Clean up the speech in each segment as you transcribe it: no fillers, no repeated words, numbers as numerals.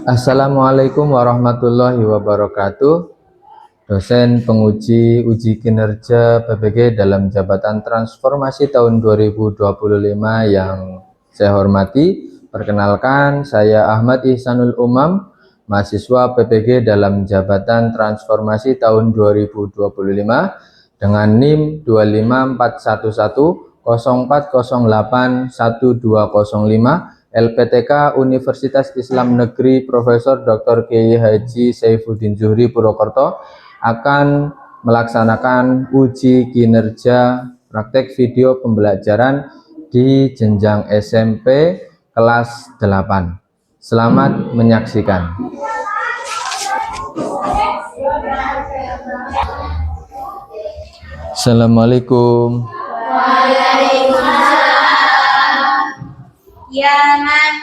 Assalamualaikum warahmatullahi wabarakatuh. Dosen penguji uji kinerja PPG dalam jabatan transformasi tahun 2025 yang saya hormati. Perkenalkan, saya Ahmad Ihsanul Umam, mahasiswa PPG dalam jabatan transformasi tahun 2025 dengan NIM 2541104081205 LPTK Universitas Islam Negeri Profesor Dr. Kiai Haji Saifuddin Zuhri Purwokerto akan melaksanakan uji kinerja praktek video pembelajaran di jenjang SMP kelas 8. Selamat menyaksikan. Assalamualaikum. Ya, Man.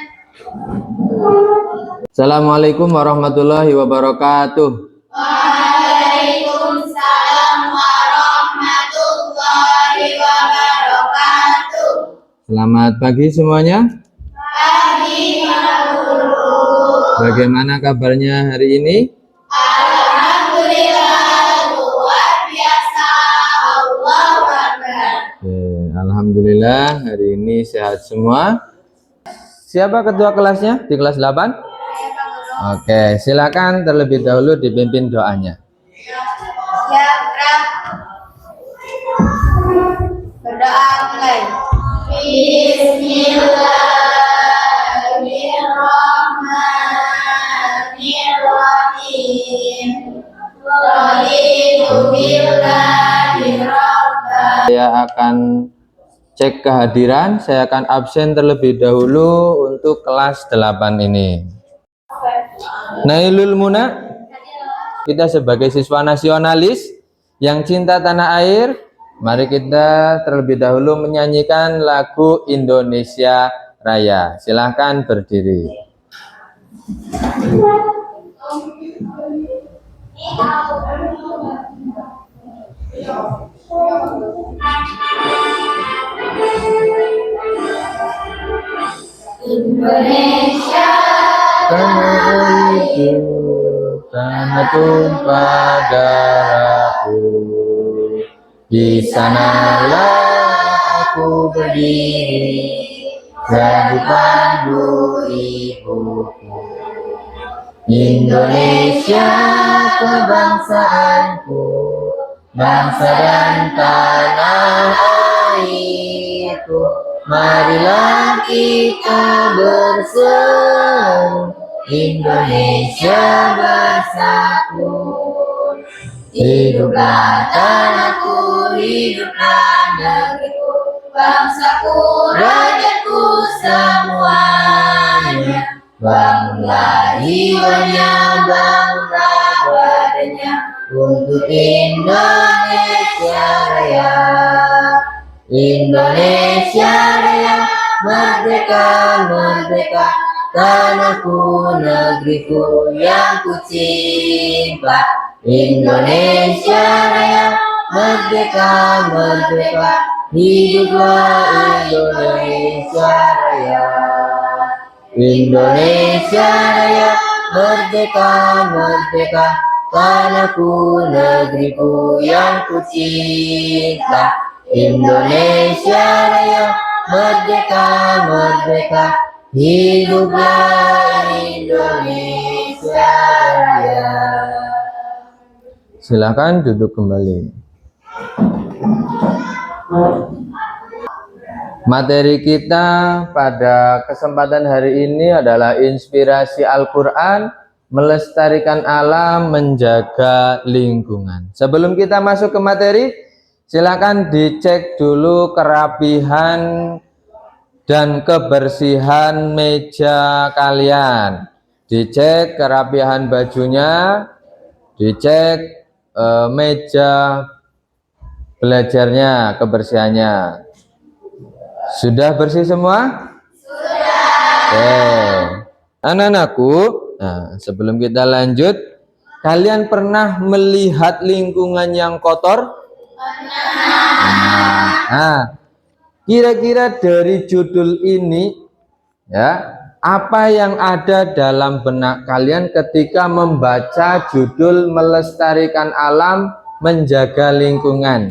Assalamualaikum warahmatullahi wabarakatuh. Waalaikumsalam warahmatullahi wabarakatuh. Selamat pagi semuanya. Pagi, Pak Guru. Bagaimana kabarnya hari ini? Alhamdulillah, luar biasa. Allahu Akbar. Alhamdulillah hari ini sehat semua. Siapa ketua kelasnya di kelas 8? Saya, Pak Guru. Oke, silakan terlebih dahulu dipimpin doanya. Ya, gerak. Berdoa mulai. Bismillahirrahmanirrahim. Raditu billahi rabban. Saya akan cek kehadiran, saya akan absen terlebih dahulu untuk kelas 8 ini. Nailul Muna, kita sebagai siswa nasionalis yang cinta tanah air, mari kita terlebih dahulu menyanyikan lagu Indonesia Raya. Silahkan berdiri. Indonesia Tanah airku, tanah tumpah darahku, di sanalah aku berdiri, jadi pandu ibuku. Indonesia kebangsaanku, bangsa dan tanah airku. Marilah kita berseru, Indonesia bersatu. Hiduplah tanahku, hiduplah negeriku, bangsaku, rakyatku semuanya. bangunlah jiwanya, bangunlah badannya, untuk Indonesia Raya. Indonesia Raya, merdeka, merdeka, tanahku, negeriku yang ku cinta. Indonesia Raya, merdeka, merdeka, hiduplah Indonesia Raya. Indonesia Raya, merdeka, merdeka, tanahku, negeriku yang ku cinta. Indonesia Raya, merdeka, merdeka, hiduplah Indonesia Raya. Silakan duduk kembali. Materi kita pada kesempatan hari ini adalah inspirasi Al-Quran, melestarikan alam, menjaga lingkungan. Sebelum kita masuk ke materi, silakan dicek dulu kerapihan dan kebersihan meja kalian. Dicek kerapihan bajunya, dicek meja belajarnya, kebersihannya. Sudah bersih semua? Sudah. Oke. Anak-anakku, nah, sebelum kita lanjut, kalian pernah melihat lingkungan yang kotor? Nah, kira-kira dari judul ini, ya, Apa yang ada dalam benak kalian ketika membaca judul melestarikan alam, menjaga lingkungan?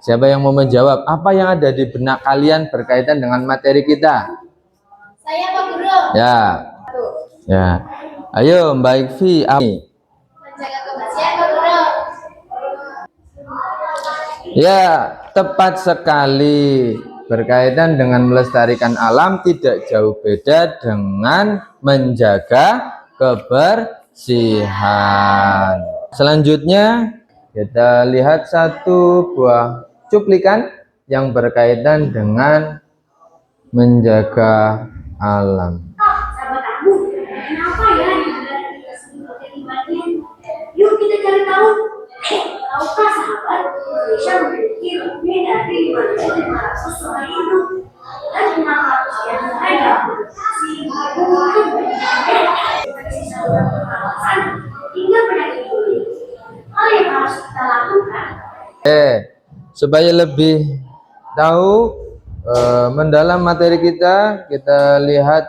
Siapa yang mau menjawab? Apa yang ada di benak kalian berkaitan dengan materi kita? Saya Pak Guru. Ya. Ya. Ayo Mbak Ikfi. Menjaga kebersihan Pak Guru. Ya, tepat sekali. Berkaitan dengan melestarikan alam tidak jauh beda dengan menjaga kebersihan. Selanjutnya kita lihat satu buah cuplikan yang berkaitan dengan menjaga alam. Sahabat aku, kenapa ya di negara kita seperti kematian? Yuk kita cari tahu. Tahukah sahabat, Indonesia memiliki lebih dari 5.500 sungai hidup dan 600 yang lainnya seperti saluran pernapasan hingga penyakit kulit. Hal yang harus kita lakukan. Supaya lebih tahu mendalam materi kita lihat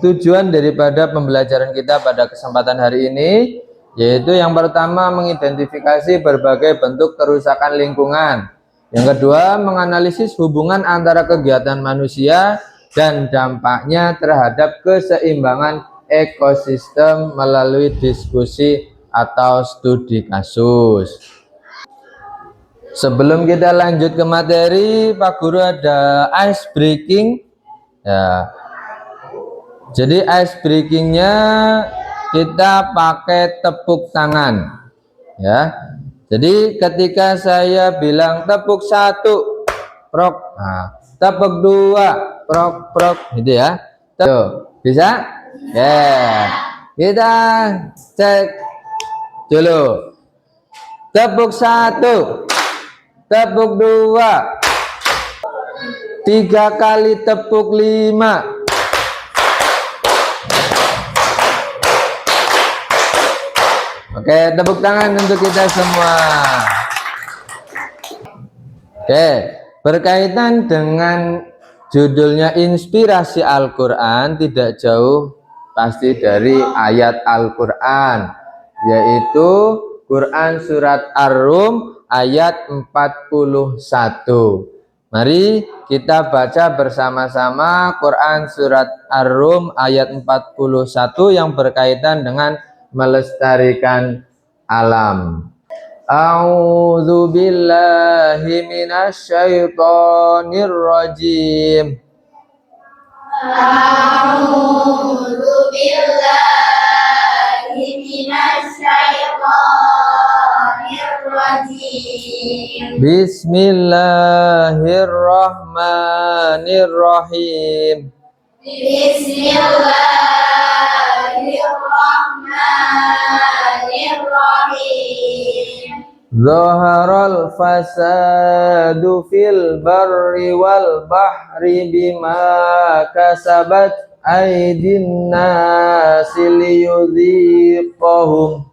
tujuan daripada pembelajaran kita pada kesempatan hari ini, yaitu yang pertama mengidentifikasi berbagai bentuk kerusakan lingkungan. Yang kedua, menganalisis hubungan antara kegiatan manusia dan dampaknya terhadap keseimbangan ekosistem melalui diskusi atau studi kasus. Sebelum kita lanjut ke materi, Pak Guru ada ice breaking. Ya. Jadi ice breakingnya kita pakai tepuk tangan, ya. Jadi ketika saya bilang tepuk 1, prok, nah, tepuk 2, prok, prok, gitu ya. Tuh, bisa? Ya. Kita cek dulu. Tepuk 1, tepuk 2, 3 kali tepuk 5. Oke, tepuk tangan untuk kita semua. Oke, berkaitan dengan judulnya inspirasi Al-Quran, tidak jauh pasti dari ayat Al-Quran, yaitu Quran surat Ar-Rum ayat 41. Mari kita baca bersama-sama Quran surat Ar-Rum ayat 41 yang berkaitan dengan melestarikan alam. A'udzu billahi minasyaitonir rajim. A'udzu billahi minasyaitonir rajim. Bismillahirrahmanirrahim. Bismillahirrahmanirrahim. Zaharal fasadu fil barri wal bahri bima kasabat aydin nasi liyudhiqahum.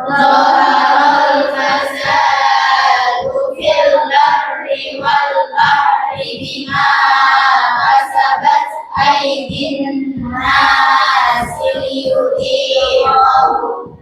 Zaharal fasadu fil barri wal bahri bima kasabat aydin nasi liyudhiqahum.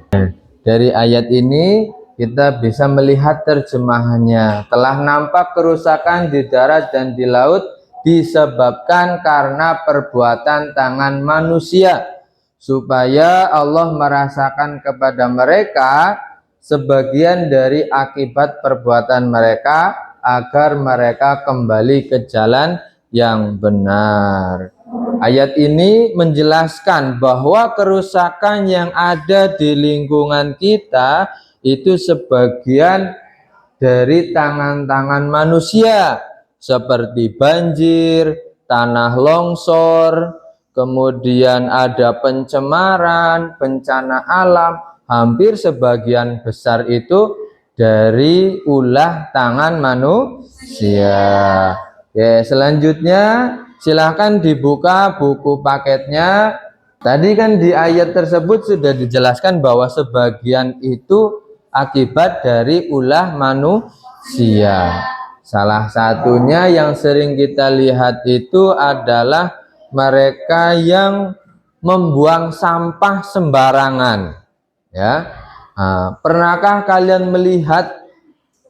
Dari ayat ini kita bisa melihat terjemahannya. Telah nampak kerusakan di darat dan di laut disebabkan karena perbuatan tangan manusia, supaya Allah merasakan kepada mereka sebagian dari akibat perbuatan mereka, agar mereka kembali ke jalan yang benar. Ayat ini menjelaskan bahwa kerusakan yang ada di lingkungan kita itu sebagian dari tangan-tangan manusia, seperti banjir, tanah longsor, kemudian ada pencemaran, bencana alam. Hampir sebagian besar itu dari ulah tangan manusia. Oke, selanjutnya silahkan dibuka buku paketnya. Tadi kan di ayat tersebut sudah dijelaskan bahwa sebagian itu akibat dari ulah manusia. Salah satunya yang sering kita lihat itu adalah mereka yang membuang sampah sembarangan. Ya, pernahkah kalian melihat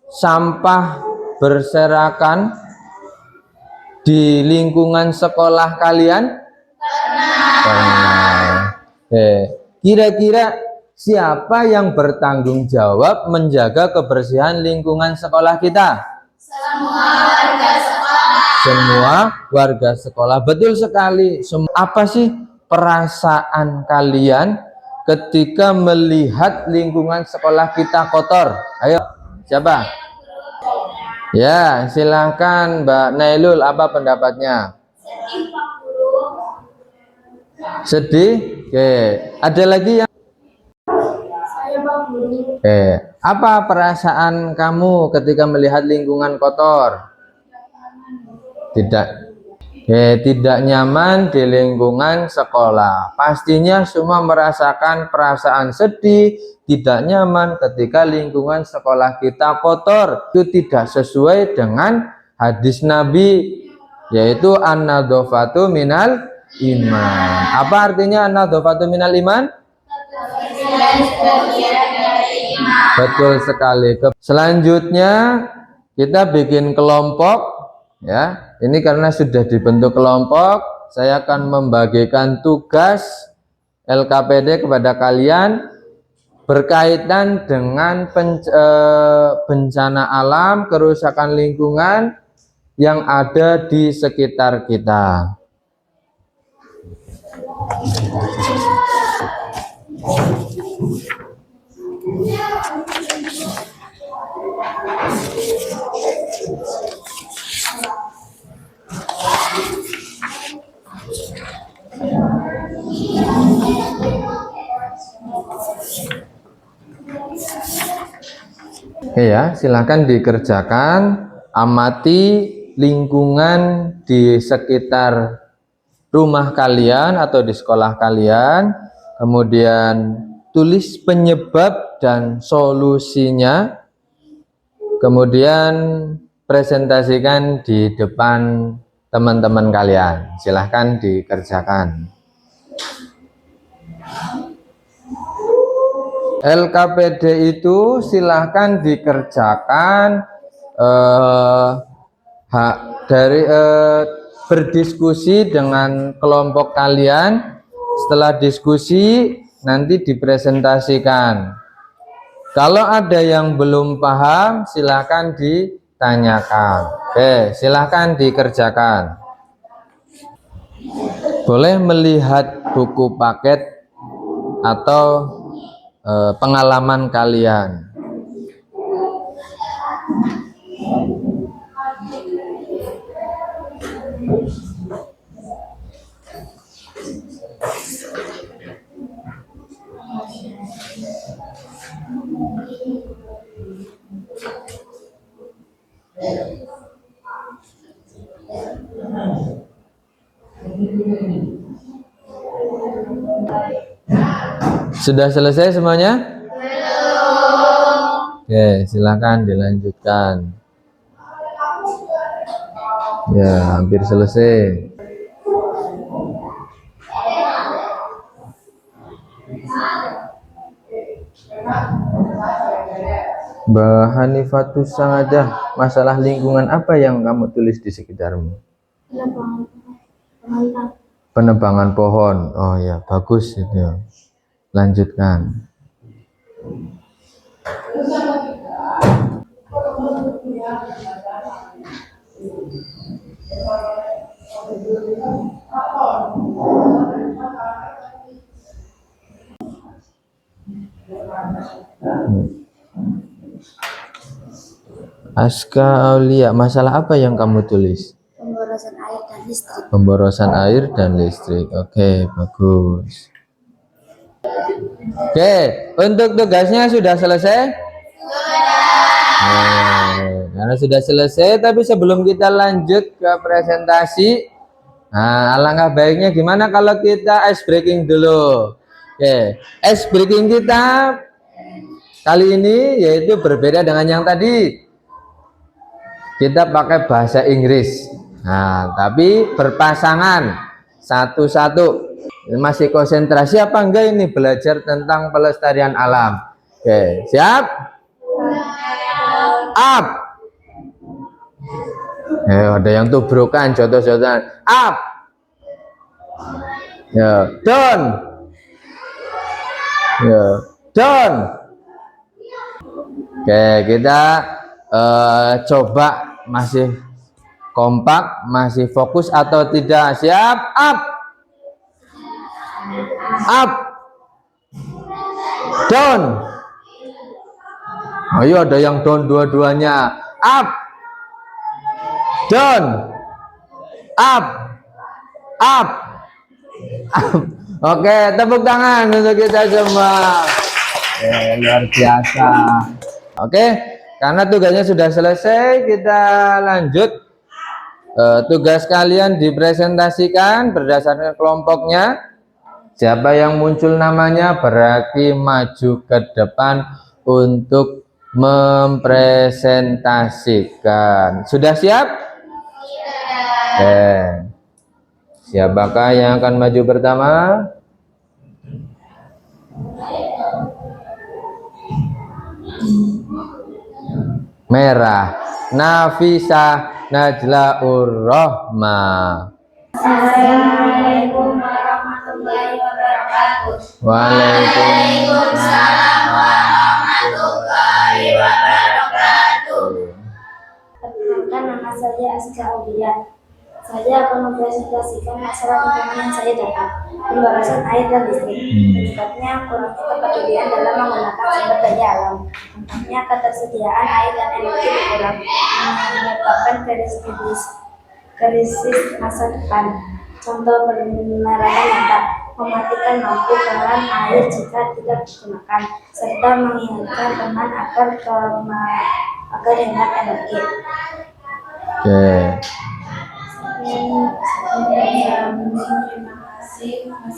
sampah berserakan di lingkungan sekolah kalian? Pernah. Kira-kira siapa yang bertanggung jawab menjaga kebersihan lingkungan sekolah kita? Semua warga sekolah. Betul sekali. Apa sih perasaan kalian ketika melihat lingkungan sekolah kita kotor? Ayo, siapa? Ya, silahkan Mbak Nailul, apa pendapatnya? Sedih? Oke. Ada lagi yang? Apa perasaan kamu ketika melihat lingkungan kotor? Tidak nyaman di lingkungan sekolah. Pastinya semua merasakan perasaan sedih, tidak nyaman ketika lingkungan sekolah kita kotor. Itu tidak sesuai dengan hadis Nabi, yaitu an-nadhofatu minal iman. Apa artinya an-nadhofatu minal iman? Betul sekali. Selanjutnya kita bikin kelompok. Ya, ini karena sudah dibentuk kelompok, saya akan membagikan tugas LKPD kepada kalian berkaitan dengan bencana alam, kerusakan lingkungan yang ada di sekitar kita. Oke ya, silakan dikerjakan. Amati lingkungan di sekitar rumah kalian atau di sekolah kalian, kemudian tulis penyebab dan solusinya, kemudian presentasikan di depan teman-teman kalian. Silahkan dikerjakan. LKPD itu silahkan dikerjakan berdiskusi dengan kelompok kalian. Setelah diskusi nanti dipresentasikan. Kalau ada yang belum paham silahkan ditanyakan. Oke, silahkan dikerjakan. Boleh melihat buku paket atau pengalaman kalian. Sudah selesai semuanya? Belum. Oke, silakan dilanjutkan. Ya, hampir selesai. Mbak Hanifatus Sangadah, masalah lingkungan apa yang kamu tulis di sekitarmu? Penebangan pohon. Oh ya, bagus itu. Lanjutkan. Aska Aulia, masalah apa yang kamu tulis? Pemborosan air dan listrik. Pemborosan air dan listrik. Oke, bagus. Oke, untuk tugasnya sudah selesai? Sudah. Karena sudah selesai, tapi sebelum kita lanjut ke presentasi, alangkah baiknya gimana kalau kita ice breaking dulu. Oke, ice breaking kita kali ini yaitu berbeda dengan yang tadi. Kita pakai bahasa Inggris. Tapi berpasangan. satu-satu. Masih konsentrasi apa enggak ini belajar tentang pelestarian alam? Oke, siap? Up. Ada yang tubrukan, contoh-contohan. Up. Ya, down. Ya, down. Oke, kita coba masih kompak, masih fokus atau tidak? Siap? Up. Up. Down. Ayo, ada yang down dua-duanya. Up. Down. Up. Up. Up. Oke, tepuk tangan untuk kita semua. Luar biasa. Oke, karena tugasnya sudah selesai, kita lanjut. Tugas kalian dipresentasikan berdasarkan kelompoknya. Siapa yang muncul namanya berarti maju ke depan untuk mempresentasikan. Sudah siap? Siapakah yang akan maju pertama? Merah, Nafisa Najla Urrohma. Assalamualaikum warahmatullahi wabarakatuh. Waalaikumsalam warahmatullahi wabarakatuh. Perkenalkan, nama saya Aska Aulia. Saya akan mempresentasikan masalah lingkungan yang saya dapat, pembatasan air dan listrik. Penyebabnya kurangnya kepedulian dalam menggunakan sumber daya alam. Dampaknya ketersediaan air dan energi berkurang, menyebabkan krisis masa depan. Contoh penerangan nyata, mematikan lampu keran air jika tidak digunakan, serta mengingatkan teman agar hemat energi. Oke.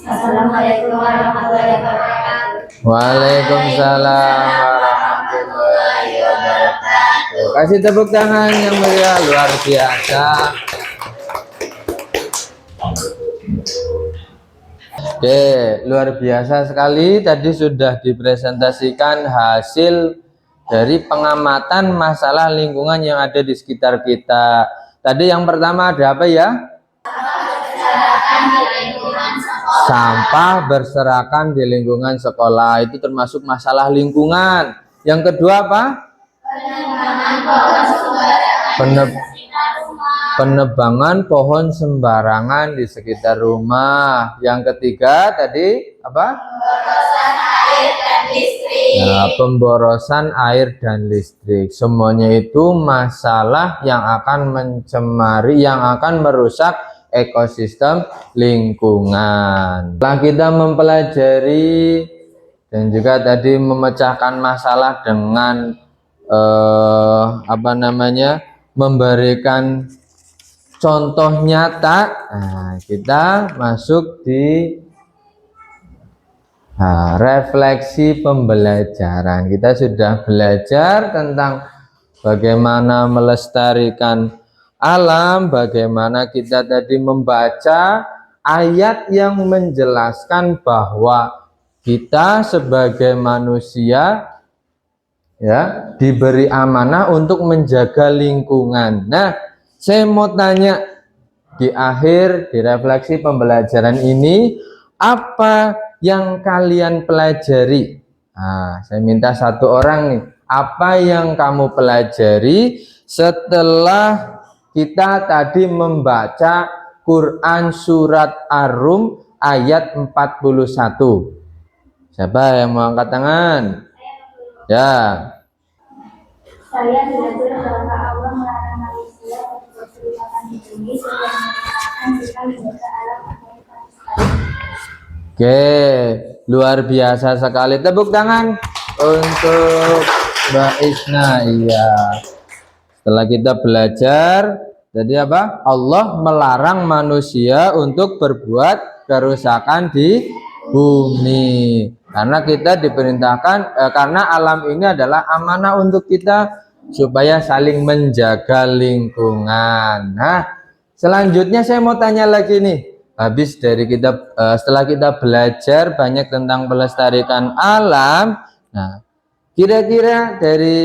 Assalamualaikum warahmatullahi wabarakatuh. Waalaikumsalam warahmatullahi wabarakatuh. Kasih tepuk tangan yang meriah, luar biasa. Oke, luar biasa sekali. Tadi sudah dipresentasikan hasil dari pengamatan masalah lingkungan yang ada di sekitar kita. Tadi yang pertama ada apa ya? Sampah berserakan di lingkungan sekolah. Itu termasuk masalah lingkungan. Yang kedua apa? Penebangan pohon sembarangan di sekitar rumah. Yang ketiga tadi apa? Pemborosan air dan listrik. Semuanya itu masalah yang akan mencemari, yang akan merusak ekosistem lingkungan. Setelah kita mempelajari dan juga tadi memecahkan masalah dengan memberikan contoh nyata, kita masuk di refleksi pembelajaran. Kita sudah belajar tentang bagaimana melestarikan alam, bagaimana kita tadi membaca ayat yang menjelaskan bahwa kita sebagai manusia ya diberi amanah untuk menjaga lingkungan. Nah, saya mau tanya di akhir di refleksi pembelajaran ini, apa yang kalian pelajari? Saya minta satu orang nih, apa yang kamu pelajari setelah kita tadi membaca Quran surat Ar-Rum ayat 41? Siapa yang mau angkat tangan? Ya. Saya belajar bahwa Allah melarang manusia untuk berperilaku di bumi sehingga menyebabkan kita menjaga alam agar tetap lestari. Oke, luar biasa sekali. Tepuk tangan untuk Mbak Isna. Iya. Setelah kita belajar, jadi apa? Allah melarang manusia untuk berbuat kerusakan di bumi. Karena kita diperintahkan, karena alam ini adalah amanah untuk kita supaya saling menjaga lingkungan. Nah, selanjutnya saya mau tanya lagi nih. habis dari kita setelah kita belajar banyak tentang pelestarian alam. Nah, kira-kira dari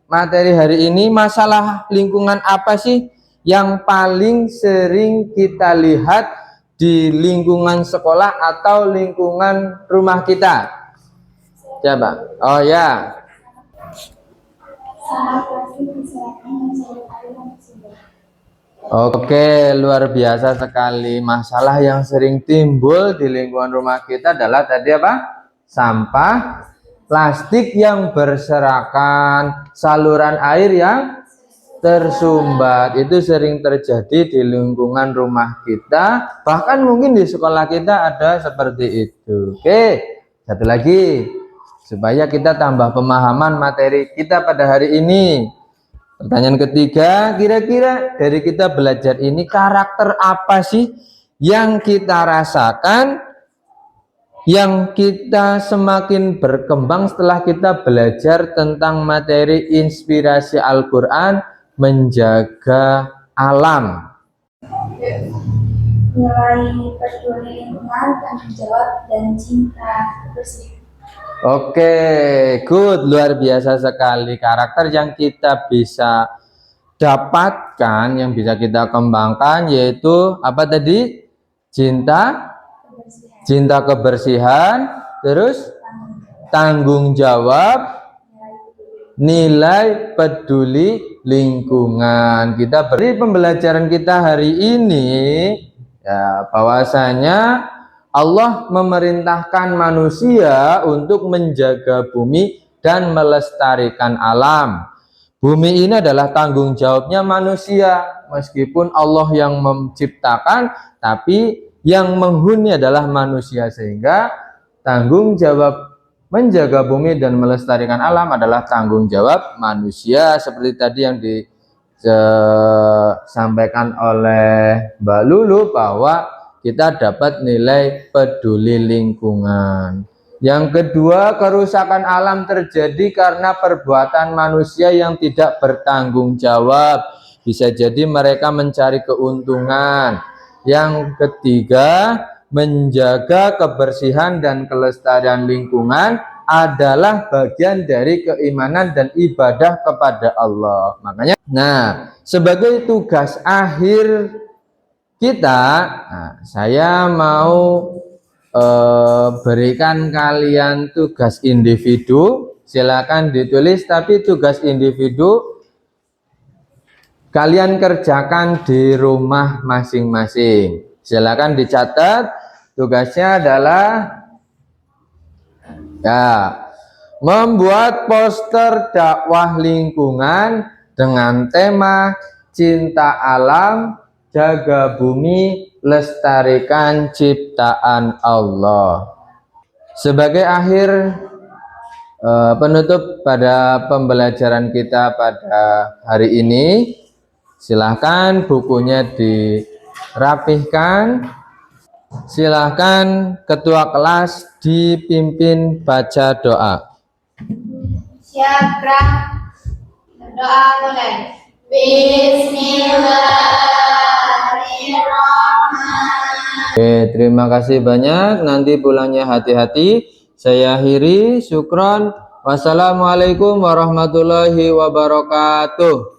materi hari ini masalah lingkungan apa sih yang paling sering kita lihat di lingkungan sekolah atau lingkungan rumah kita? Coba. Oh ya. Oke, luar biasa sekali. Masalah yang sering timbul di lingkungan rumah kita adalah tadi apa? Sampah plastik yang berserakan, saluran air yang tersumbat. Itu sering terjadi di lingkungan rumah kita, bahkan mungkin di sekolah kita ada seperti itu. Oke, satu lagi supaya kita tambah pemahaman materi kita pada hari ini. Pertanyaan ketiga, kira-kira dari kita belajar ini karakter apa sih yang kita rasakan, yang kita semakin berkembang setelah kita belajar tentang materi inspirasi Al-Quran menjaga alam? Nilai peduli lingkungan, tanggung jawab, dan cinta bersih. Oke, good, luar biasa sekali. Karakter yang kita bisa dapatkan, yang bisa kita kembangkan yaitu apa tadi? Cinta kebersihan, terus tanggung jawab, nilai peduli lingkungan. Kita beri pembelajaran kita hari ini ya, bahwasanya Allah memerintahkan manusia untuk menjaga bumi dan melestarikan alam. Bumi ini adalah tanggung jawabnya manusia. Meskipun Allah yang menciptakan, tapi yang menghuni adalah manusia. Sehingga tanggung jawab menjaga bumi dan melestarikan alam adalah tanggung jawab manusia. Seperti tadi yang disampaikan oleh Mbak Lulu bahwa kita dapat nilai peduli lingkungan. Yang kedua, kerusakan alam terjadi karena perbuatan manusia yang tidak bertanggung jawab. Bisa jadi mereka mencari keuntungan. Yang ketiga, menjaga kebersihan dan kelestarian lingkungan adalah bagian dari keimanan dan ibadah kepada Allah. Makanya, nah, sebagai tugas akhir kita, saya mau berikan kalian tugas individu. Silakan ditulis, tapi tugas individu kalian kerjakan di rumah masing-masing. Silakan dicatat. Tugasnya adalah ya, membuat poster dakwah lingkungan dengan tema cinta alam, jaga bumi, lestarikan ciptaan Allah. Sebagai akhir penutup pada pembelajaran kita pada hari ini, silahkan bukunya dirapihkan. Silahkan ketua kelas dipimpin baca doa. Siap, gerak. Doa mulai. Bismillahirrahmanirrahim. Oke, terima kasih banyak. Nanti pulangnya hati-hati. Saya akhiri. Syukron. Wassalamualaikum warahmatullahi wabarakatuh.